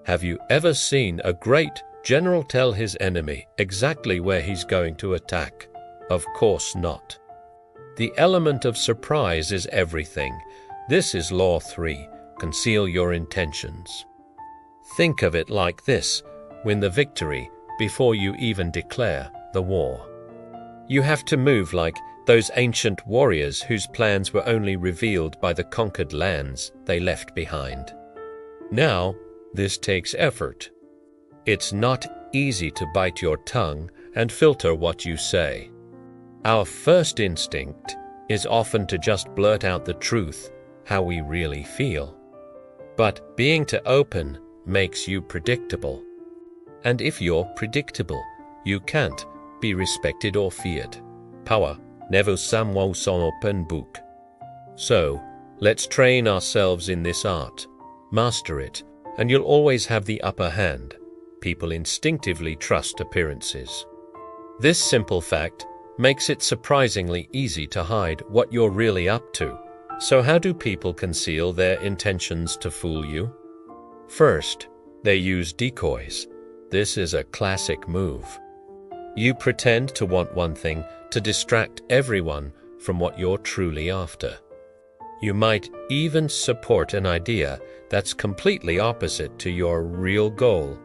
Have you ever seen a great general tell his enemy exactly where he's going to attack? Of course not. The element of surprise is everything. This is Law 3. Conceal your intentions. Think of it like this: win the victory before you even declare the war. You have to move like those ancient warriors whose plans were only revealed by the conquered lands they left behind. Now, this takes effort. It's not easy to bite your tongue and filter what you say. Our first instinct is often to just blurt out the truth, how we really feel. But being too open makes you predictable. And if you're predictable, you can't be respected or feared. Power never someone son open book. So, let's train ourselves in this art. Master it, and you'll always have the upper hand. People instinctively trust appearances. This simple fact makes it surprisingly easy to hide what you're really up to. So how do people conceal their intentions to fool you? First, they use decoys. This is a classic move. You pretend to want one thing to distract everyone from what you're truly after. You might even support an idea that's completely opposite to your real goal.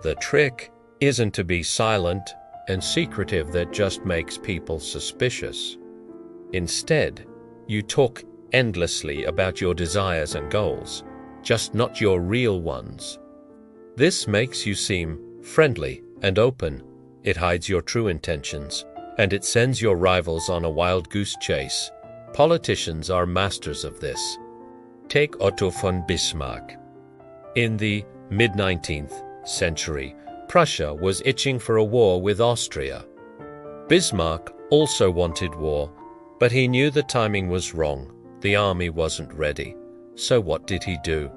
The trick isn't to be silent and secretive that just makes people suspicious. Instead, you talk endlessly about your desires and goals, just not your real ones. This makes you seem friendly and open. It hides your true intentions, and it sends your rivals on a wild goose chase. Politicians are masters of this. Take Otto von Bismarck. In the mid-19th century, Prussia was itching for a war with Austria. Bismarck also wanted war, but he knew the timing was wrong. The army wasn't ready. So what did he do?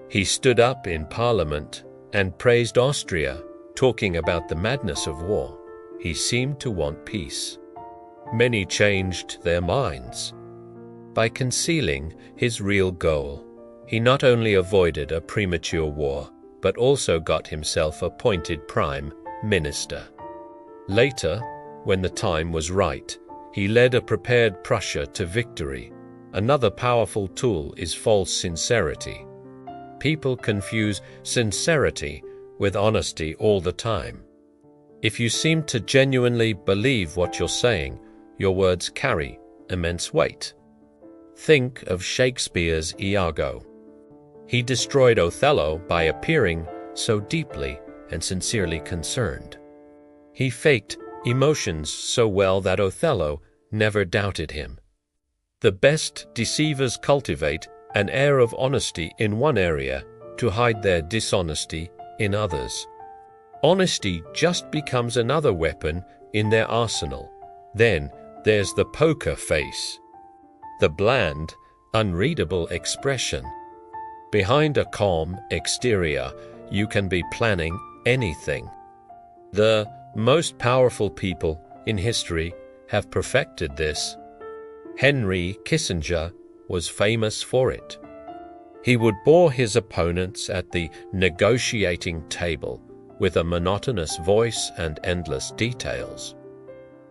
He stood up in Parliament and praised Austria, talking about the madness of war. He seemed to want peace. Many changed their minds. By concealing his real goal, he not only avoided a premature war, but also got himself appointed Prime Minister. Later, when the time was right, he led a prepared Prussia to victory. Another powerful tool is false sincerity. People confuse sincerity with honesty all the time. If you seem to genuinely believe what you're saying, your words carry immense weight. Think of Shakespeare's Iago. He destroyed Othello by appearing so deeply and sincerely concerned. He faked emotions so well that Othello never doubted him. The best deceivers cultivate an air of honesty in one area to hide their dishonesty in others. Honesty just becomes another weapon in their arsenal. Then there's the poker face, the bland, unreadable expression. Behind a calm exterior, you can be planning anything. The most powerful people in history have perfected this. Henry Kissinger was famous for it. He would bore his opponents at the negotiating table with a monotonous voice and endless details.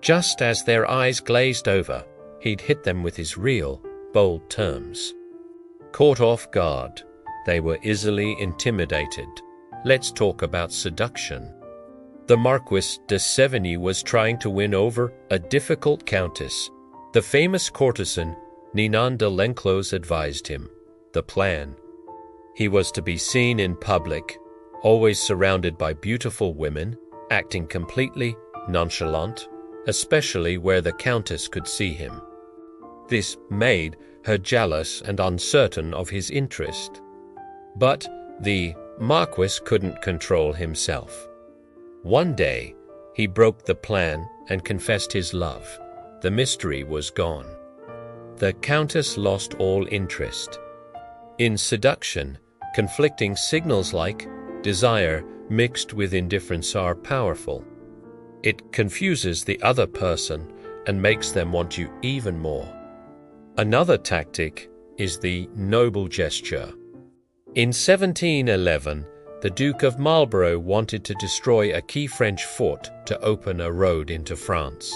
Just as their eyes glazed over, he'd hit them with his real, bold terms. Caught off guard, they were easily intimidated. Let's talk about seduction. The Marquis de Sévigné was trying to win over a difficult countess. The famous courtesan Ninon de L'Enclos advised him. The plan. He was to be seen in public, always surrounded by beautiful women, acting completely nonchalant, especially where the countess could see him. This made her jealous and uncertain of his interest. But the Marquis couldn't control himself. One day, he broke the plan and confessed his love. The mystery was gone. The countess lost all interest. In seduction, conflicting signals like desire mixed with indifference are powerful. It confuses the other person and makes them want you even more. Another tactic is the noble gesture. In 1711, The Duke of Marlborough wanted to destroy a key French fort to open a road into France.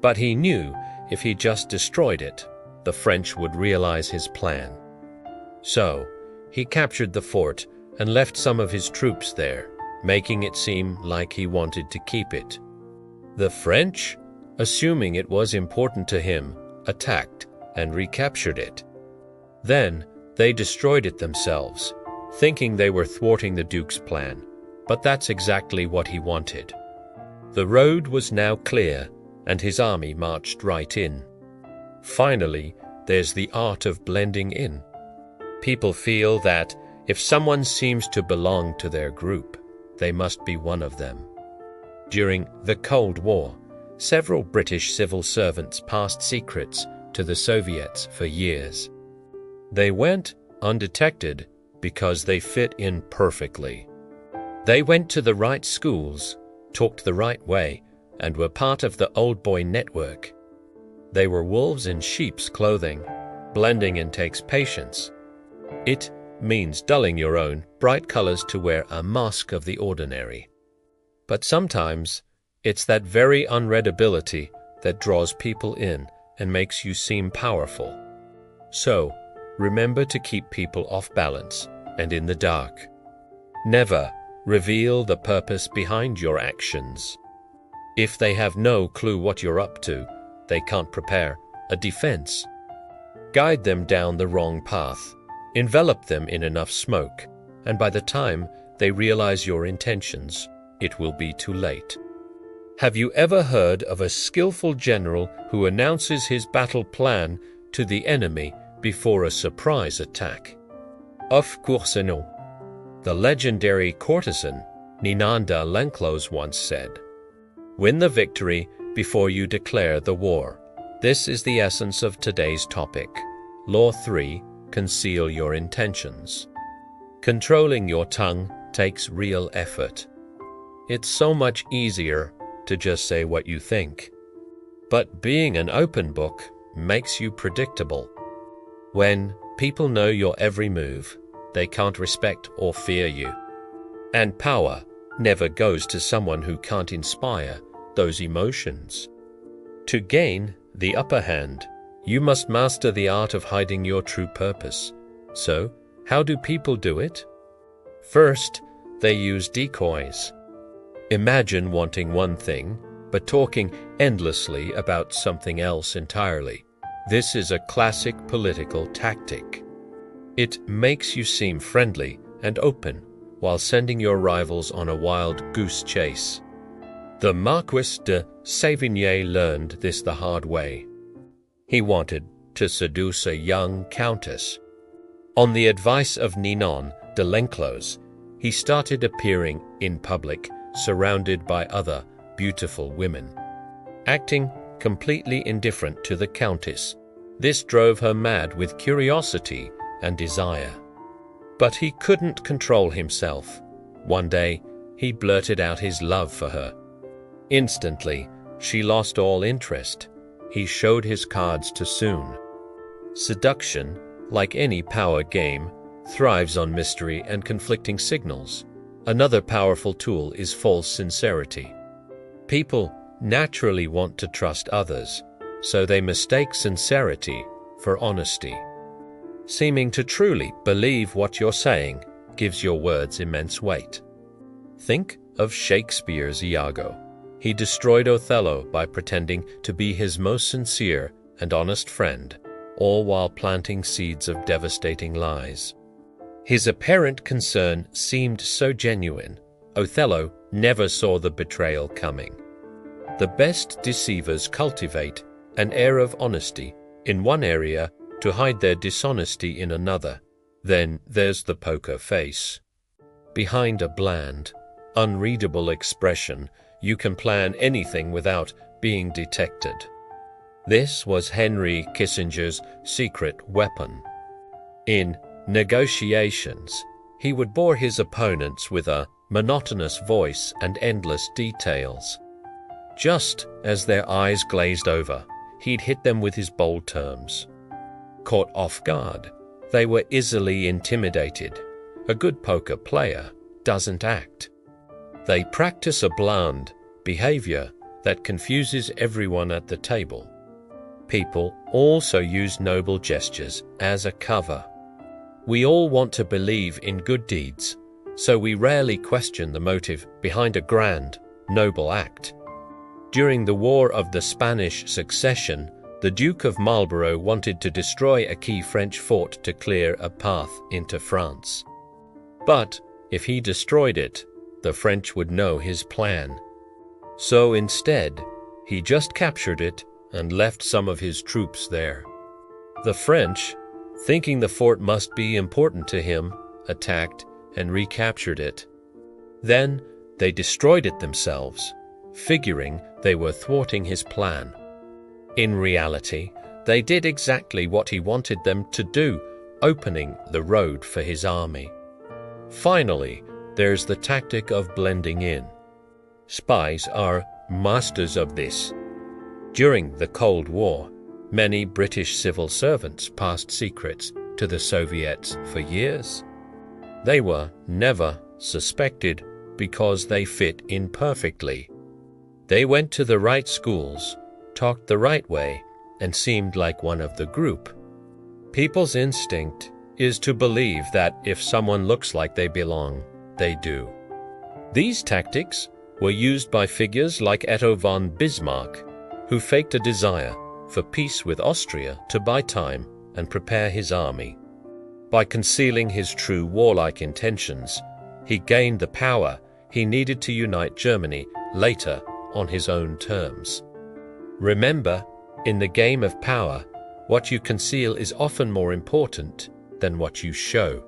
But he knew if he just destroyed it, the French would realize his plan. So, he captured the fort and left some of his troops there, making it seem like he wanted to keep it. The French, assuming it was important to him, attacked and recaptured it. Then, they destroyed it themselves, thinking they were thwarting the Duke's plan, but that's exactly what he wanted. The road was now clear, and his army marched right in. Finally, there's the art of blending in. People feel that if someone seems to belong to their group, they must be one of them. During the Cold War, several British civil servants passed secrets to the Soviets for years. They went undetected because they fit in perfectly. They went to the right schools, talked the right way, and were part of the old boy network. They were wolves in sheep's clothing. Blending in takes patience. It means dulling your own bright colors to wear a mask of the ordinary. But sometimes it's that very unreadability that draws people in and makes you seem powerful. So, remember to keep people off balance and in the dark. Never reveal the purpose behind your actions. If they have no clue what you're up to, they can't prepare a defense. Guide them down the wrong path. Envelop them in enough smoke, and by the time they realize your intentions, it will be too late. Have you ever heard of a skillful general who announces his battle plan to the enemy before a surprise attack? Of course no. The legendary courtesan Ninon de L'Enclos once said, "Win the victory before you declare the war." This is the essence of today's topic. Law 3. Conceal your intentions. Controlling your tongue takes real effort. It's so much easier to just say what you think. But being an open book makes you predictable. When people know your every move, they can't respect or fear you. And power never goes to someone who can't inspire those emotions. To gain the upper hand, you must master the art of hiding your true purpose. So, how do people do it? First, they use decoys. Imagine wanting one thing, but talking endlessly about something else entirely. This is a classic political tactic. It makes you seem friendly and open while sending your rivals on a wild goose chase. The Marquis de Sévigné learned this the hard way. He wanted to seduce a young countess. On the advice of Ninon de L'Enclos, he started appearing in public surrounded by other beautiful women, acting completely indifferent to the countess. This drove her mad with curiosity and desire. But he couldn't control himself. One day, he blurted out his love for her. Instantly, she lost all interest. He showed his cards too soon. Seduction, like any power game, thrives on mystery and conflicting signals. Another powerful tool is false sincerity. People naturally want to trust others, so they mistake sincerity for honesty. Seeming to truly believe what you're saying gives your words immense weight. Think of Shakespeare's Iago. He destroyed Othello by pretending to be his most sincere and honest friend, all while planting seeds of devastating lies. His apparent concern seemed so genuine, Othello never saw the betrayal coming. The best deceivers cultivate an air of honesty in one area to hide their dishonesty in another. Then there's the poker face. Behind a bland, unreadable expression, you can plan anything without being detected. This was Henry Kissinger's secret weapon. In negotiations, he would bore his opponents with a monotonous voice and endless details. Just as their eyes glazed over, he'd hit them with his bold terms. Caught off guard, they were easily intimidated. A good poker player doesn't act. They practice a bland behavior that confuses everyone at the table. People also use noble gestures as a cover. We all want to believe in good deeds, so we rarely question the motive behind a grand, noble act. During the War of the Spanish Succession, the Duke of Marlborough wanted to destroy a key French fort to clear a path into France. But if he destroyed it, the French would know his plan. So instead, he just captured it and left some of his troops there. The French, thinking the fort must be important to him, attacked and recaptured it. Then they destroyed it themselves, figuring they were thwarting his plan. In reality, they did exactly what he wanted them to do, opening the road for his army. Finally, there's the tactic of blending in. Spies are masters of this. During the Cold War, many British civil servants passed secrets to the Soviets for years. They were never suspected because they fit in perfectly. They went to the right schools, talked the right way, and seemed like one of the group. People's instinct is to believe that if someone looks like they belong, they do. These tactics were used by figures like Otto von Bismarck, who faked a desire for peace with Austria to buy time and prepare his army. By concealing his true warlike intentions, he gained the power he needed to unite Germany later on his own terms. Remember, in the game of power, what you conceal is often more important than what you show.